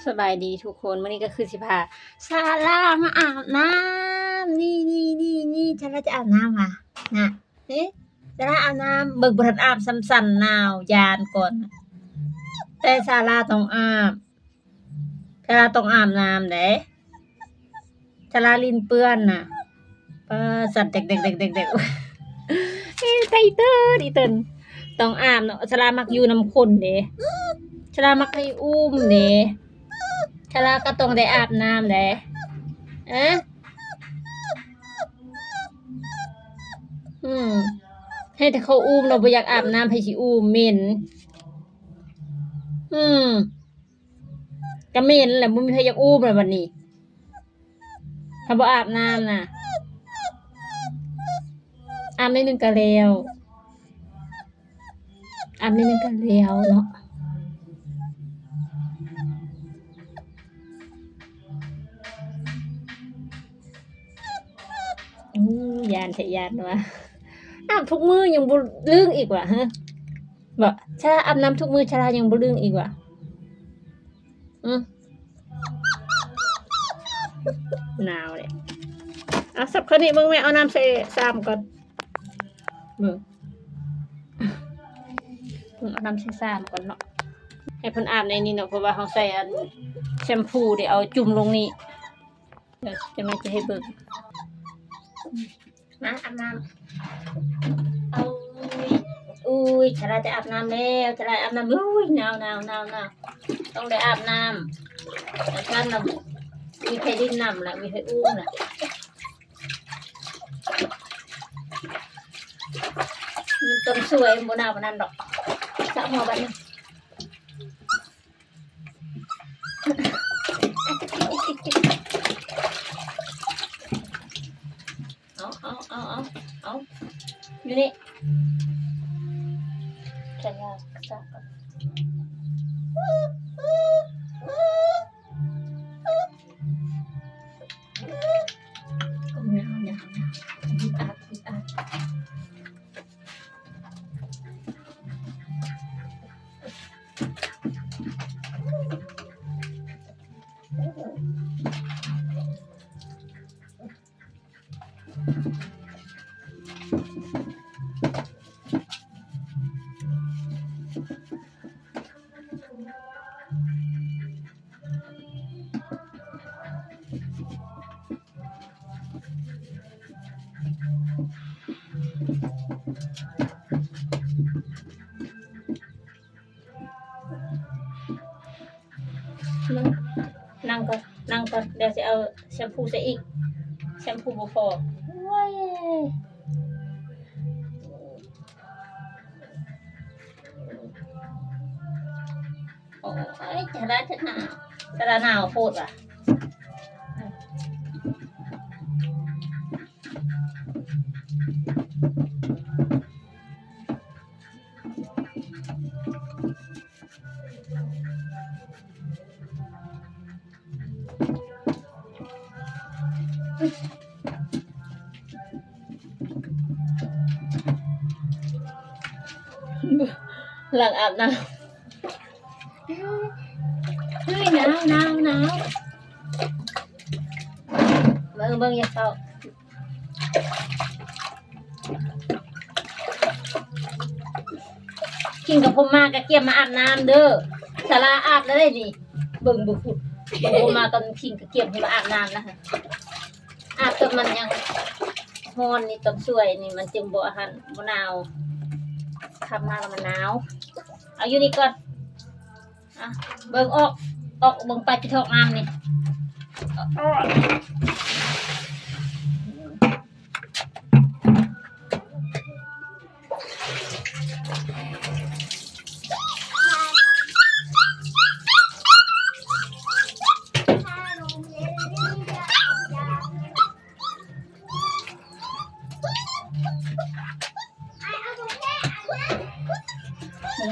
สบายดีทุกคนวันนี้ก็คือสิพาซาร่ามาอาบน้ำนี่ซาร่าจะอาบน้ำค่ะนะซาร่าอาบน้ำเบิกบทันอาบซ้ำๆหนาวยานก่อนแต่ซาร่าต้องอาบซาร่าต้องอาบน้ำเด้ซาร่าลิ้นเปื้อนน่ะสัตว์เด็กไตเติ้ลอีเติ้ลต้องอาบเนาะซาร่ามักอยู่น้ำข้นเด้ซาร่ามักให้อุ้มเด้ซาร่าก็ต้องได้อาบน้ำเด้ให้แต่เขาอุ้มเราบ่อยากอาบน้ำให้สิอุ้มเหม็นก็เหม็นแหละบ่มีใครอยากอุ้มแล้วบัดนี้ถ้าบ่อาบน้ำน่ะอาบนิดนึงก็แล้วอาบนิดนึงก็แล้วเนาะยานแท้ยานว่ะอาบทุกมื้อยังบ่ลืมอีกว่ะฮะบ่ชราอาบน้ำทุกมื้อชรายังบ่ลืมอีกว่ะหนาวเลยสับคนนี้เบิ่งแม่เอาน้ำใส่ซ้ำก่อนเบิ่งเอาน้ำใส่ซ้ำก่อนเนาะให้เพิ่นอาบในนี้เนาะเพราะว่าเฮาใส่อันแชมพูเดี๋ยวเอาจุ่มลงนี่เดี๋ยวจะให้เบิ่งมาอาบน้ำอุ้ยชราจะอาบน้ำแล้วชราอาบน้ำอุ้ยหนาวต้องได้อาบน้ำแต่ท่านน่ะมีใครดิ้นน้ำล่ะมีใครอุ้มล่ะมันต้นสวยบ่หนาวปานนั้นดอกสะหัวบัดนี้เอาอยู่นี่จะยากจักนั่งก่อนเดี๋ยวจะเอาแชมพูใส่อีกแชมพูบ่พอโอ้ยจะหนาวโคตรว่ะหลังอาบน้ำเฮ้ยหนาวเบิ่งอย่าเศร้ากินกับผมมาก็เกี่ยมมาอาบน้ำเด้อสาราอาบแล้วได้ดิเบิ่งบุฟุดผมมาตอนกินก็เกี่ยมมาอาบน้ำนะคะอาบจนมันยังฮ้อนนี่ต้นสวยนี่มันจึงบ่อาหารบ่หนาวทำมาแล้วมันหนาวเอาอยู่นี่ก่อนเบิ่งออกเบิ่งไปที่ท้องน้ำนี่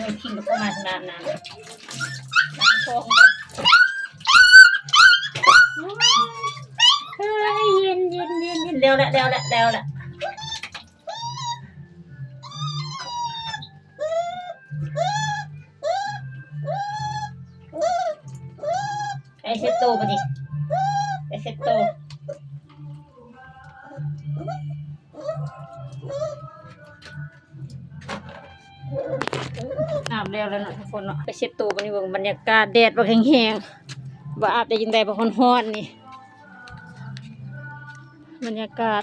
มันกินกับมาทางน้ำท้องเย็นเร็วละ เซ็ตตัวปะดิไปเซ็ตตัวอาบแล้วเนาะทุกคนเนาะไปเช็ดตัวปะนี่เบิ่งบรรยากาศแดดบ่แห้งๆบ่อาบได้ยินได้บ่ฮ้อนๆนี่บรรยากาศ